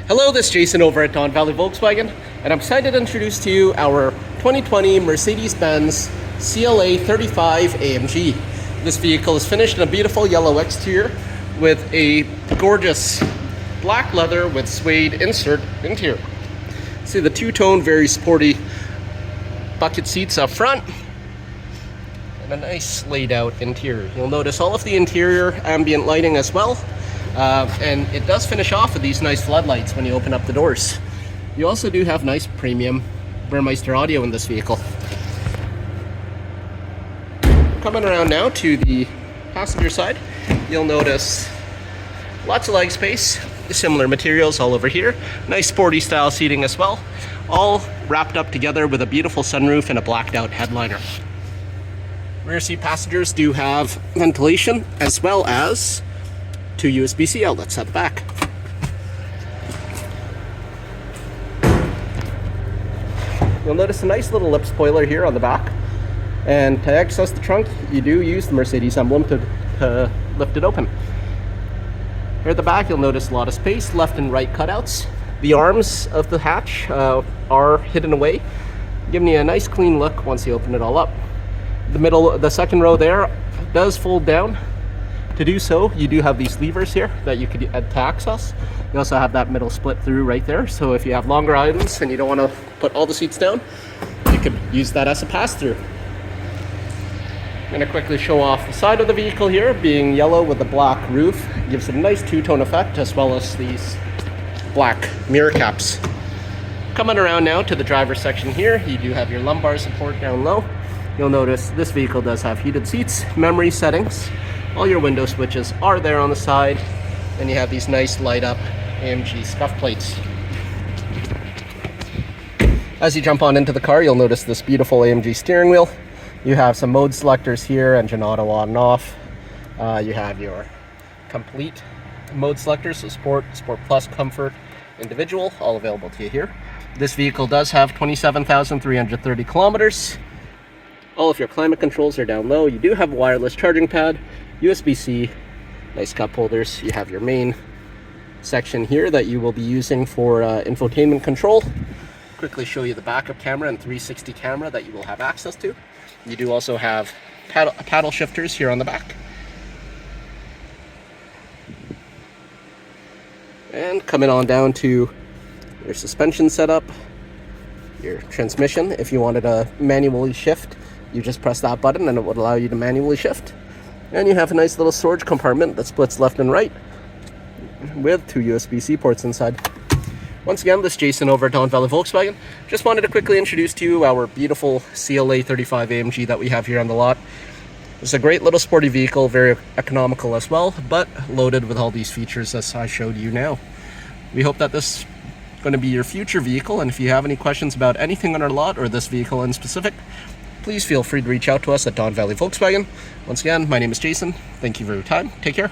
Hello, this is Jason over at Valley Volkswagen, and I'm excited to introduce to you our 2020 Mercedes-Benz CLA 35 AMG. This vehicle is finished in a beautiful yellow exterior with a gorgeous black leather with suede insert interior. See the two-tone, very sporty bucket seats up front, and a nice laid out interior. You'll notice all of the interior ambient lighting as well. And it does finish off with these nice floodlights when you open up the doors. You also do have nice premium Burmeister audio in this vehicle. Coming around now to the passenger side, you'll notice lots of leg space, similar materials all over here. Nice sporty style seating as well, all wrapped up together with a beautiful sunroof and a blacked out headliner. Rear seat passengers do have ventilation as well as two USB-C outlets at the back. You'll notice a nice little lip spoiler here on the back, and to access the trunk you do use the Mercedes emblem to lift it open. Here at the back you'll notice a lot of space, left and right cutouts. The arms of the hatch are hidden away, giving you a nice clean look once you open it all up. The second row there does fold down. To do so, you do have these levers here that you could add to access. You also have that middle split through right there, so if you have longer items and you don't want to put all the seats down, you could use that as a pass-through. I'm going to quickly show off the side of the vehicle here, being yellow with the black roof. It gives it a nice two-tone effect, as well as these black mirror caps. Coming around now to the driver's section here, you do have your lumbar support down low. You'll notice this vehicle does have heated seats, memory settings. All your window switches are there on the side, and you have these nice light up AMG scuff plates. As you jump on into the car, you'll notice this beautiful AMG steering wheel. You have some mode selectors here, engine auto on and off. You have your complete mode selectors, so Sport, Sport Plus, Comfort, Individual, all available to you here. This vehicle does have 27,330 kilometers. All of your climate controls are down low. You do have a wireless charging pad, USB-C, nice cup holders. You have your main section here that you will be using for infotainment control. Quickly show you the backup camera and 360 camera that you will have access to. You do also have paddle shifters here on the back. And coming on down to your suspension setup, your transmission. If you wanted to manually shift, you just press that button and it would allow you to manually shift. And you have a nice little storage compartment that splits left and right with two USB-C ports inside. Once again, this is Jason over at Valley Volkswagen. Just wanted to quickly introduce to you our beautiful CLA 35 AMG that we have here on the lot. It's a great little sporty vehicle, very economical as well, but loaded with all these features as I showed you now. We hope that this is going to be your future vehicle, and if you have any questions about anything on our lot or this vehicle in specific, please feel free to reach out to us at Valley Volkswagen. Once again, my name is Jason. Thank you for your time. Take care.